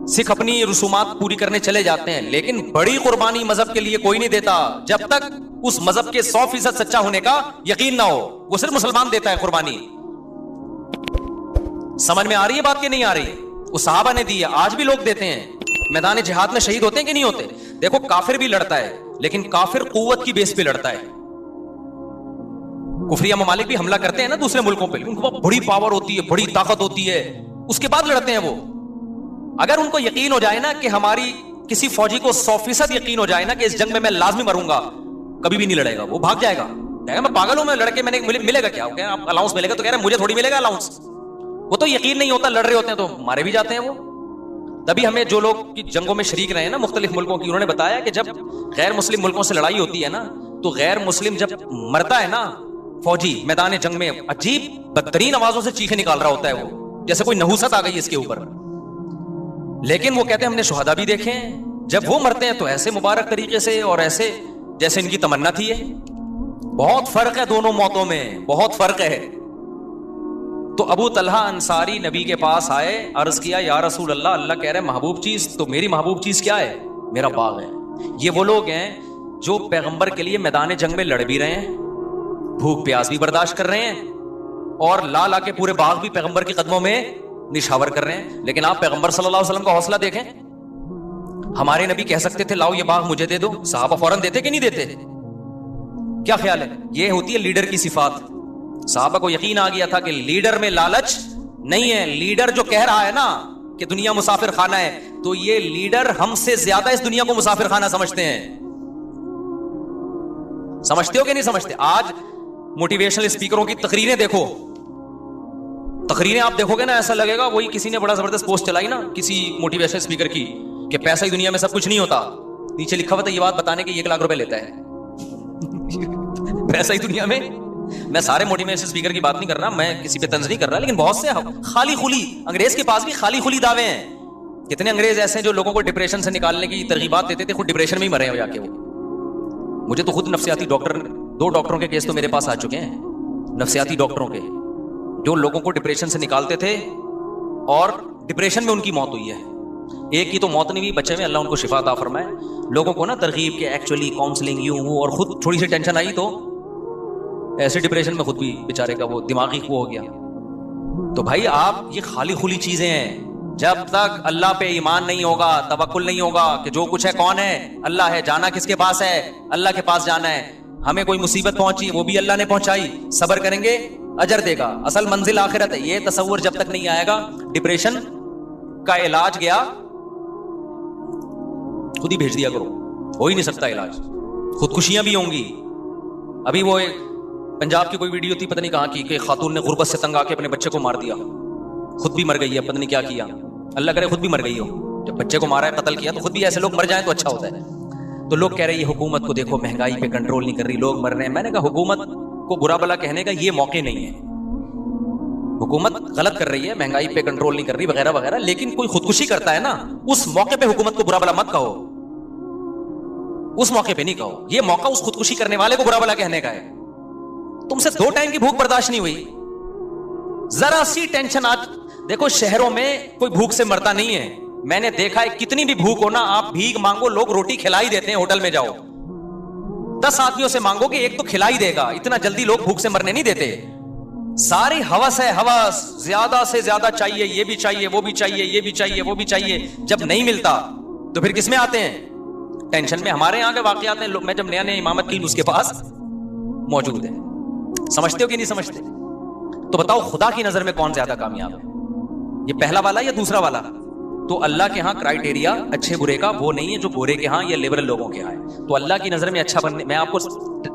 सिख अपनी रसूमात पूरी करने चले जाते हैं, लेकिन बड़ी कुर्बानी मजहब के लिए कोई नहीं देता जब तक उस मजहब के 100% सच्चा होने का यकीन ना हो। वो सिर्फ मुसलमान देता है कुर्बानी। समझ में आ रही है बात कि नहीं आ रही है? वो सहाबा ने दी है, आज भी लोग देते हैं। मैदान जिहाद में शहीद होते हैं कि नहीं होते? देखो काफिर भी लड़ता है, लेकिन काफिर कुव्वत की बेस पे लड़ता है। कुफरिया ममालिक भी हमला करते हैं ना दूसरे मुल्कों पे, उनको बड़ी पावर होती है, बड़ी ताकत होती है, उसके बाद लड़ते हैं वो। अगर उनको यकीन हो जाए ना कि हमारी किसी फौजी को 100% यकीन हो जाए ना कि इस जंग में मैं लाजमी मरूंगा, कभी भी नहीं लड़ेगा, वो भाग जाएगा, कहेगा मैं पागल हूं, मैं लड़के मैंने मिलेगा क्या? कह रहे अलाउंस मिलेगा, तो कह रहे मुझे थोड़ी मिलेगा अलाउंस। वो तो यकीन नहीं होता, लड़ रहे होते हैं तो मारे भी जाते हैं वो। तभी हमें जो लोग की जंगों में शरीक रहे हैं ना मुख्तलिफ मुल्कों की, उन्होंने बताया कि जब गैर मुस्लिम मुल्कों से लड़ाई होती है ना, तो गैर मुस्लिम जब मरता है ना फौजी मैदान जंग में, अजीब बदतरीन आवाजों से चीखें निकाल रहा होता है वो, जैसे कोई नहुसत आ गई इसके ऊपर। लेकिन वो कहते हैं हमने शुहदा भी देखे हैं, जब वो मरते हैं तो ऐसे मुबारक तरीके से और ऐसे जैसे इनकी तमन्ना थी है। बहुत फर्क है दोनों मौतों में, बहुत फर्क है। तो अबू तलहा अंसारी नबी के पास आए, अर्ज किया या रसूल अल्लाह, अल्लाह कह रहे महबूब चीज, तो मेरी महबूब चीज क्या है? मेरा बाग है। ये वो लोग हैं जो पैगंबर के लिए मैदान जंग में लड़ भी रहे हैं, भूख प्यास भी बर्दाश्त कर रहे हैं, और ला ला के पूरे बाग भी पैगंबर के कदमों में निशावर कर रहे हैं। लेकिन आप पैगंबर सल्लल्लाहु अलैहि वसल्लम का हौसला देखें। हमारे नबी कह सकते थे लाओ ये बाग मुझे दे दो, सहाबा फौरन देते कि नहीं देते? क्या ख्याल है? ये होती है लीडर की सिफात। सहाबा को यकीन आ गया था कि लीडर में लालच नहीं है। लीडर जो कह रहा है ना कि दुनिया मुसाफिर खाना है, तो ये लीडर हमसे ज्यादा इस दुनिया को मुसाफिर खाना समझते हैं। समझते हो कि नहीं समझते? आज मोटिवेशनल स्पीकरों की तकरीरें देखो, तकरीरें आप देखोगे ना, ऐसा लगेगा वही किसी ने बड़ा जबरदस्त पोस्ट चलाई ना किसी मोटिवेशनल स्पीकर की कि पैसा ही दुनिया में सब कुछ नहीं होता। नीचे लिखा हुआ था ये बात बताने के 1 लाख रुपए लेता है पैसा ही दुनिया में। मैं सारे मोटिवेशनल स्पीकर की बात नहीं कर रहा, मैं किसी पे तंज नहीं कर रहा, लेकिन बहुत से खाली खुली, अंग्रेज के पास भी खाली खुली दावे हैं। कितने अंग्रेज ऐसे हैं जो लोगों को डिप्रेशन से निकालने की तरगीबात देते थे, खुद डिप्रेशन में ही मरे हो जाके वो। मुझे तो खुद नफ्सियाती डॉक्टर, 2 डॉक्टरों के केस तो मेरे पास आ चुके हैं, नफ्सियाती डॉक्टरों के, जो लोगों को डिप्रेशन से निकालते थे और डिप्रेशन में उनकी मौत हुई है। एक की तो मौत नहीं हुई, बच्चे में, अल्लाह उनको शिफा अता फरमाए। लोगों को ना तरगीब के एक्चुअली काउंसलिंग यूं वो, और खुद थोड़ी सी टेंशन आई तो ऐसे डिप्रेशन में खुद भी बेचारे का वो दिमागी वो हो गया। तो भाई आप ये खाली खुली चीजें हैं। जब तक अल्लाह पे ईमान नहीं होगा, तवक्कुल नहीं होगा कि जो कुछ है कौन है, अल्लाह है, जाना किसके पास है, अल्लाह के पास जाना है। हमें कोई मुसीबत पहुंची वो भी अल्लाह ने पहुंचाई, सब्र करेंगे अजर देगा, असल मंजिल आखिरत है। ये तसव्वुर जब तक नहीं आएगा, डिप्रेशन का इलाज गया खुद ही भेज दिया करो, हो ही नहीं सकता इलाज। खुदकुशियां भी होंगी। अभी वो पंजाब की कोई वीडियो थी, पता नहीं कहां की, कि खातून ने गुर्बत से तंग आके अपने बच्चे को मार दिया, खुद भी मर गई है, पता नहीं क्या किया, अल्लाह करे खुद भी मर गई हो। जब बच्चे को मारा है, कत्ल किया, तो खुद भी ऐसे लोग मर जाएं तो अच्छा होता है। तो लोग कह रहे हैं ये हुकूमत को देखो, महंगाई पे कंट्रोल नहीं कर रही, लोग मर रहे हैं। मैंने कहा हुकूमत को बुरा भला कहने का ये मौके नहीं है। हुकूमत गलत कर रही है, महंगाई पे कंट्रोल नहीं कर रही वगैरह वगैरह, लेकिन कोई खुदकुशी करता है ना, उस मौके पे हुकूमत को बुरा भला मत कहो, उस मौके पे नहीं कहो। ये मौका उस खुदकुशी करने वाले को बुरा भला कहने का है। तुमसे 2 टाइम की भूख बर्दाश्त नहीं हुई, जरा सी टेंशन। आज देखो शहरों में कोई भूख से मरता नहीं है, मैंने देखा है कितनी भी भूख हो ना, आप भीख मांगो, लोग रोटी खिला ही देते हैं। होटल में जाओ, 10 आदमियों से मांगो कि एक तो खिला ही देगा, इतना जल्दी लोग भूख से मरने नहीं देते। सारी हवस है, हवस, ज्यादा से ज्यादा चाहिए, ये भी चाहिए, वो भी चाहिए, ये भी चाहिए, वो भी चाहिए। जब नहीं मिलता तो फिर किसमें आते हैं? टेंशन में। हमारे यहाँ के वाकयात हैं, मैं जब नया नया इमामत की उसके पास मौजूद है, समझते हो कि नहीं समझते? तो बताओ खुदा की नजर में कौन ज्यादा कामयाब है, ये पहला वाला या दूसरा वाला? तो अल्लाह के यहाँ क्राइटेरिया अच्छे बुरे का वो नहीं है जो गोरे के यहाँ या लिबरल लोगों के यहाँ है। तो अल्लाह की नजर में अच्छा बनने, मैं आपको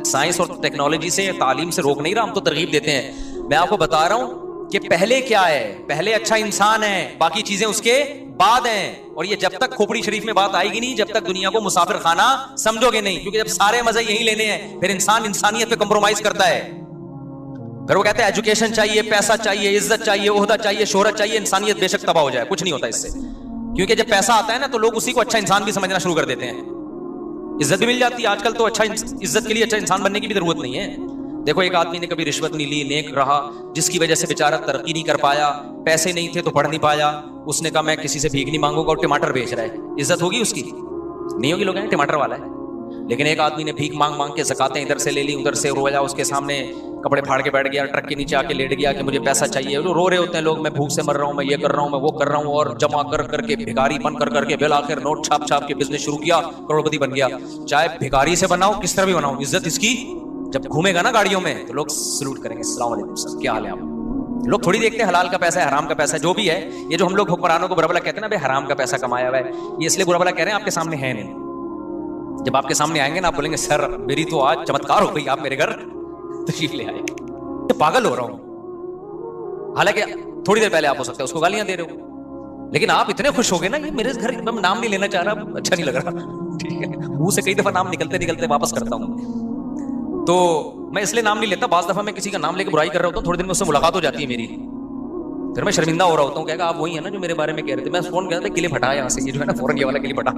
साइंस और टेक्नोलॉजी से, तालीम से रोक नहीं रहा, हम तो तरगीब देते हैं। मैं आपको बता रहा हूं कि पहले क्या है, पहले अच्छा इंसान है, बाकी चीजें उसके बाद हैं। और ये जब तक खोपड़ी शरीफ में बात आएगी नहीं, जब तक दुनिया को मुसाफिर खाना समझोगे नहीं, क्योंकि जब सारे मजे यही लेने हैं, फिर इंसान इंसानियत पे कंप्रोमाइज करता है। फिर वो कहते हैं एजुकेशन चाहिए, पैसा चाहिए, इज्जत चाहिए, ओहदा चाहिए, शोहरत चाहिए, इंसानियत बेशक तबाह हो जाए, कुछ नहीं होता इससे। क्योंकि जब पैसा आता है ना, तो लोग उसी को अच्छा इंसान भी समझना शुरू कर देते हैं, इज्जत भी मिल जाती है। आजकल तो अच्छा इज्जत के लिए अच्छा इंसान बनने की भी जरूरत नहीं है। देखो एक आदमी ने कभी रिश्वत नहीं ली, नेक रहा, जिसकी वजह से बेचारा तरक्की नहीं कर पाया, पैसे नहीं थे तो पढ़ नहीं पाया, उसने कहा मैं किसी से भीख नहीं मांगूंगा, और टमाटर बेच रहा है, इज्जत होगी उसकी? नहीं होगी। लोग हैं टमाटर वाला है। लेकिन एक आदमी ने भीख मांग मांग के ज़कातें इधर से ले ली, उधर से रोया, उसके सामने कपड़े फाड़ के बैठ गया, ट्रक के नीचे आके लेट गया कि मुझे पैसा चाहिए। रो रहे होते हैं लोग, मैं भूख से मर रहा हूँ, मैं ये कर रहा हूँ, मैं वो कर रहा हूँ, और जमा कर करके भिखारी बन कर करके बिल आखिर नोट छाप छाप के बिजनेस शुरू किया, करोड़पति बन गया। चाहे भिखारी से बनाओ, किस तरह भी बनाओ, इज्जत इसकी जब घूमेगा ना गाड़ियों में तो लोग सलूट करेंगे, अस्सलाम वालेकुम सर, क्या हाल है आप? लोग थोड़ी देखते हैं हलाल का पैसा है, हराम का पैसा है, जो भी है। ये जो हम लोग हुक्मरानों को बुरा भला कहते हैं ना, भाई हराम का पैसा कमाया हुआ है, ये इसलिए बुरा भला कह रहे हैं, आपके सामने है नहीं। जब आपके सामने आएंगे ना, आप बोलेंगे सर मेरी तो आज चमत्कार हो गई, आप मेरे घर तशरीफ ले आए, तो पागल हो रहा हूं। हालांकि थोड़ी देर पहले आप हो सकता है उसको गालियां दे रहे हो, लेकिन आप इतने खुश हो गए ना, ये मेरे घर, मैं नाम नहीं लेना चाह रहा, अच्छा नहीं लग रहा, ठीक है, मुंह से कई दफा नाम निकलते निकलते वापस करता हूं, तो मैं इसलिए नाम नहीं लेता। बाज़ दफा मैं किसी का नाम लेकर बुराई कर रहा होता हूं, थोड़ी दिन में उससे मुलाकात हो जाती है मेरी, फिर मैं शर्मिंदा हो रहा होता हूँ, कहेगा आप वही है ना जो मेरे बारे में कह रहे थे। मैं फोन कहता किले फटा यहाँ से, ये जो है ना फौरन ये वाला किले फटा।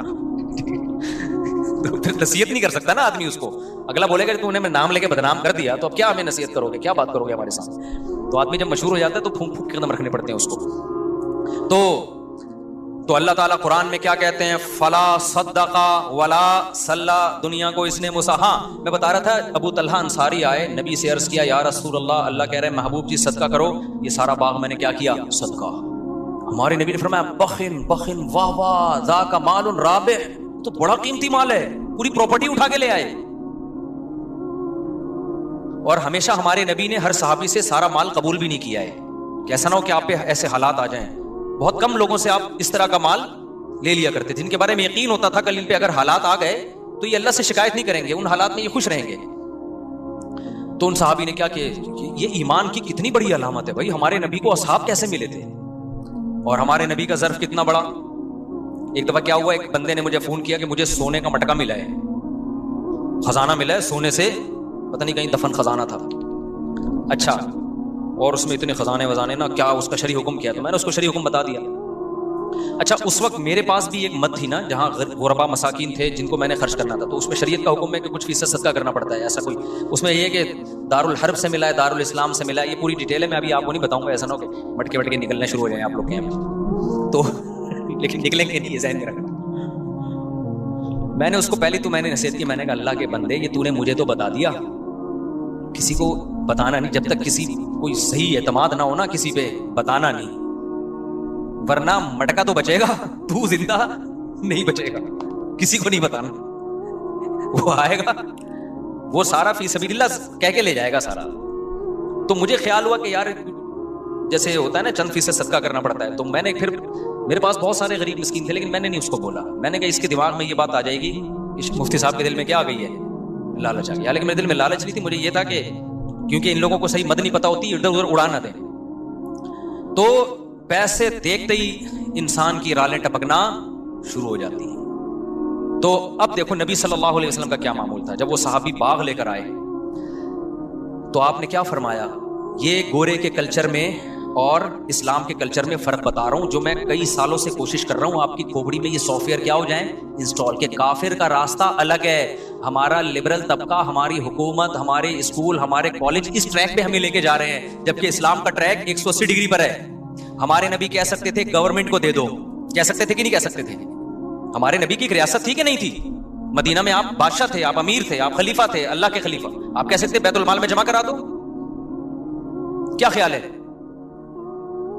तो फिर नसीहत नहीं कर सकता ना आदमी उसको, अगला बोलेगा तूने मैं नाम लेके बदनाम कर दिया, तो अब क्या हमें नसीहत करोगे, क्या बात करोगे हमारे साथ? तो आदमी जब मशहूर हो जाता है तो फूंक फूंक के कदम रखने पड़ते हैं उसको। तो अल्लाह ताला कुरान में क्या कहते हैं, फला सद्दका वला सल्ला, दुनिया को इसने मुसाहा। मैं बता रहा था, अबू तलहा अंसारी आए, नबी से अर्ज किया या रसूल अल्लाह, अल्लाह कह रहे हैं महबूब जी सदका करो, ये सारा बाग मैंने क्या किया, सदका। हमारे नबी ने फरमाया बखिन बखिन वाह वाह, ज़ाका मालुन राबिह, तो बड़ा कीमती माल है, पूरी प्रॉपर्टी उठा के ले आए। और हमेशा हमारे नबी ने हर सहाबी से सारा माल कबूल भी नहीं किया है, कि ऐसा ना हो कि आप पे ऐसे हालात आ जाएं। बहुत कम लोगों से आप इस तरह का माल ले लिया करते, जिनके बारे में यकीन होता था कल इन पे अगर हालात आ गए तो ये अल्लाह से शिकायत नहीं करेंगे, उन हालात में ये खुश रहेंगे। तो उन सहाबी ने क्या किया, ये ईमान की कितनी बड़ी अलामत है भाई, हमारे नबी को असहाब कैसे मिले थे, और हमारे नबी का ज़र्फ कितना बड़ा। एक दफा क्या हुआ, एक बंदे ने मुझे फोन किया कि मुझे सोने का मटका मिला है, खजाना मिला है सोने से, पता नहीं कहीं दफन खजाना था। अच्छा, और उसमें इतने खजाने वजाने ना, क्या उसका शरी हुक्म किया, तो मैंने उसको शरी हुक्म बता दिया। अच्छा, उस वक्त मेरे पास भी एक मद थी ना, जहाँ गुरबा मसाकिन थे जिनको मैंने खर्च करना था, तो उसमें शरीयत का हुक्म है कि कुछ फीसद सदका करना पड़ता है, ऐसा कोई उसमें ये कि दारुल हर्ब से मिला है, दारुल इस्लाम से मिला है, ये पूरी डिटेल है, मैं अभी आपको नहीं बताऊंगा, ऐसा ना हो कि मटके वटके निकलने शुरू हो जाए आप लोग के यहाँ, तो लेकिन निकलेंगे नहीं, ये ज़हन में रखना। मैंने उसको पहले तो मैंने नसीहत की, मैंने कहा अल्लाह के बंदे, ये तूने मुझे तो बता दिया, किसी को बताना नहीं, जब तक किसी कोई सही एतमाद ना हो ना किसी पे, बताना नहीं, वरना मटका तो बचेगा, तू जिंदा नहीं बचेगा। किसी को नहीं बताना, वो आएगा वो सारा फी सबीलिल्लाह कह के ले जाएगा सारा। तो मुझे ख्याल हुआ कि यार जैसे होता है ना चंद फीसद सदका करना पड़ता है, तो मैंने फिर, मेरे पास बहुत सारे गरीब मिस्कीन थे लेकिन मैंने नहीं उसको बोला। मैंने कहा इसके दिमाग में ये बात आ जाएगी, इस मुफ्ती साहब के दिल में क्या आ गई है, लालच आ गया। लेकिन मेरे दिल में लालच नहीं थी, मुझे ये था कि क्योंकि इन लोगों को सही मद नहीं पता होती, इधर उधर उड़ा ना दें। तो पैसे देखते ही इंसान की रालें टपकना शुरू हो जाती हैं। तो अब देखो नबी सल्लल्लाहु अलैहि वसल्लम का क्या मामूल था। जब वो सहाबी बाग लेकर आए तो आपने क्या फरमाया, ये गोरे के कल्चर में और इस्लाम के कल्चर में फर्क बता रहा हूं, जो मैं कई सालों से कोशिश कर रहा हूं आपकी खोपड़ी में ये सॉफ्टवेयर क्या हो जाए इंस्टॉल के। काफिर का रास्ता अलग है, हमारा लिबरल तबका, हमारी हुकूमत, हमारे स्कूल, हमारे कॉलेज इस ट्रैक पे हमें लेके जा रहे हैं, जबकि इस्लाम का ट्रैक 180 डिग्री पर है। हमारे नबी कह सकते थे गवर्नमेंट को दे दो, कह सकते थे कि नहीं कह सकते थे? हमारे नबी की एक रियासत थी कि नहीं थी? मदीना में आप बादशाह थे, आप अमीर थे, आप खलीफा थे, अल्लाह के खलीफा। आप कह सकते बैतुल माल में जमा करा दो, क्या ख्याल है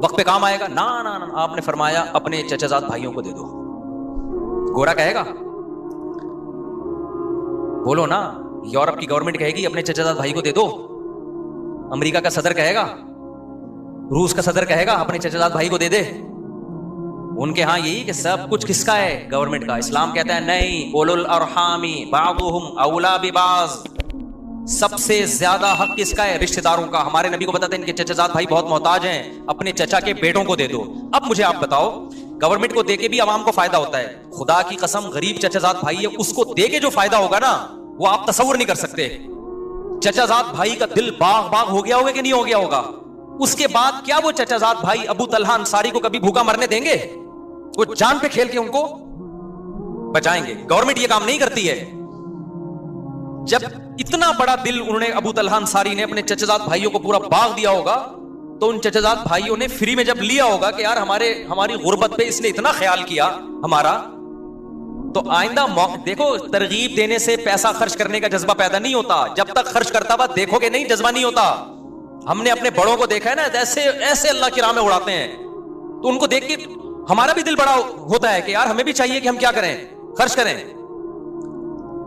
वक्त पे काम आएगा? ना ना ना, आपने फरमाया अपने चचाजाद भाइयों को दे दो। गोरा कहेगा? बोलो ना, यूरोप की गवर्नमेंट कहेगी अपने चचाजाद भाई को दे दो। अमेरिका का सदर कहेगा, रूस का सदर कहेगा अपने चचाजाद भाई को दे दे। उनके यहां यही कि सब कुछ किसका है? गवर्नमेंट का। इस्लाम कहता है नहीं, उलुल अरहामी बादुहुम औला बिबाज, सबसे ज्यादा हक किसका है? रिश्तेदारों का। हमारे नबी को बताते हैं इनके चचाजाद भाई बहुत मोहताज हैं, अपने चचा के बेटों को दे दो। अब मुझे आप बताओ, गवर्नमेंट को देके भी आवाम को फायदा होता है, खुदा की कसम गरीब चचाजाद भाई है उसको देके जो फायदा होगा ना वो आप तसव्वुर नहीं कर सकते। चचाजाद भाई का दिल बाग बाग हो गया होगा कि नहीं हो गया होगा? उसके बाद क्या वो चचाजाद भाई अबू तलहा अंसारी को कभी भूखा मरने देंगे? वो जान पे खेल के उनको बचाएंगे। गवर्नमेंट ये काम नहीं करती है। जब इतना बड़ा दिल उन्होंने अबू तलहा अंसारी ने अपने चचाजाद भाइयों को पूरा बाग दिया होगा, तो उन चचाजाद भाइयों ने फ्री में जब लिया होगा कि यार हमारी गुर्बत पे इसने इतना ख्याल किया हमारा, तो आइंदा देखो तरगीब देने से पैसा खर्च करने का जज्बा पैदा नहीं होता। जब तक खर्च करता हुआ देखोगे नहीं, जज्बा नहीं होता। हमने अपने बड़ों को देखा है ना, ऐसे ऐसे अल्लाह की राह में उड़ाते हैं, तो उनको देख के हमारा भी दिल बड़ा होता है कि यार हमें भी चाहिए कि हम क्या करें, खर्च करें।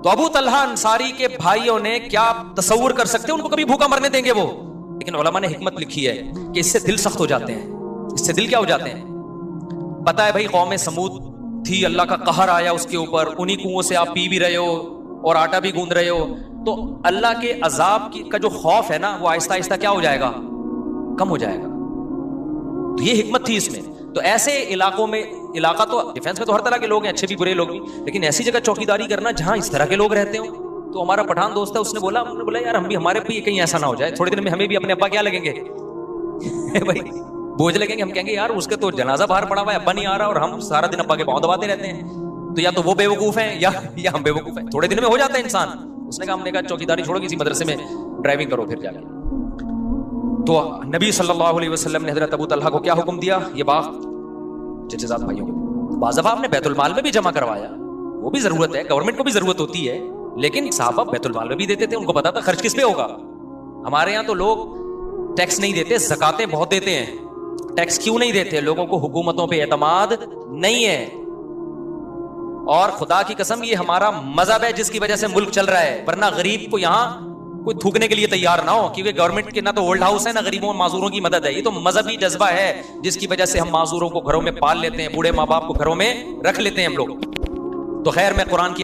तो अबू तलहा अंसारी के भाइयों ने क्या तसव्वुर कर सकते हैं उनको कभी भूखा मरने देंगे वो? लेकिन उलमा ने हिकमत लिखी है कि इससे दिल सख्त हो जाते हैं। इससे दिल क्या हो जाते हैं? पता है भाई, कौम समूद थी, अल्लाह का कहर आया उसके ऊपर, उन्हीं कुओं से आप पी भी रहे हो और आटा भी गूंद रहे हो, तो अल्लाह के अजाब का जो खौफ है ना वो आहिस्ता आहिस्ता क्या हो जाएगा, कम हो जाएगा। तो ये हिकमत थी इसमें। तो ऐसे इलाकों में, इलाका तो डिफेंस में तो हर तरह के लोग हैं, अच्छे भी बुरे लोग भी, लेकिन ऐसी जगह चौकीदारी करना जहां इस तरह के लोग रहते हो। तो हमारा पठान दोस्त है, उसने बोला यार हम भी, हमारे भी कहीं ऐसा ना हो जाए, थोड़े दिन में हमें भी अपने अब्बा क्या लगेंगे भाई बोझ लगेंगे। हम कहेंगे यार उसके तो जनाजा बाहर पड़ा हुआ है, अब्बा नहीं आ रहा और हम सारा दिन अब्बा के पांव दबाते रहते हैं। तो या तो वो बेवकूफ है या हम बेवकूफ है। थोड़े दिन में हो जाता है इंसान। उसने कहा, हमने कहा चौकीदारी छोड़ो, किसी मदरसे में ड्राइविंग करो फिर जाके। तो नबी सल्लल्लाहु अलैहि वसल्लम ने हजरत अबू तलहा को क्या हुक्म दिया? ये बाग चचेजाद भाइयों को बाज़ आपने बैतुल माल में भी जमा करवाया, वो भी जरूरत है, गवर्नमेंट को भी जरूरत होती है, लेकिन साहब बैतुल माल में भी देते थे, उनको पता था खर्च किस पे होगा। हमारे यहाँ तो लोग टैक्स नहीं देते, ज़कातें बहुत देते हैं। टैक्स क्यों नहीं देते? लोगों को हुकूमतों पे एतमाद नहीं है। और खुदा की कसम ये हमारा मजहब है जिसकी वजह से मुल्क चल रहा है, वरना गरीब को यहाँ कोई थूकने के लिए तैयार ना हो, क्योंकि गवर्नमेंट के ना तो ओल्ड हाउस है ना गरीबों और माजूरों की मदद है। ये तो मजहबी जज्बा है जिसकी वजह से हम माजूरों को घरों में पाल लेते हैं, बूढ़े माँ बाप को घरों में रख लेते हैं हम लोग। तो खैर मैं कुरान की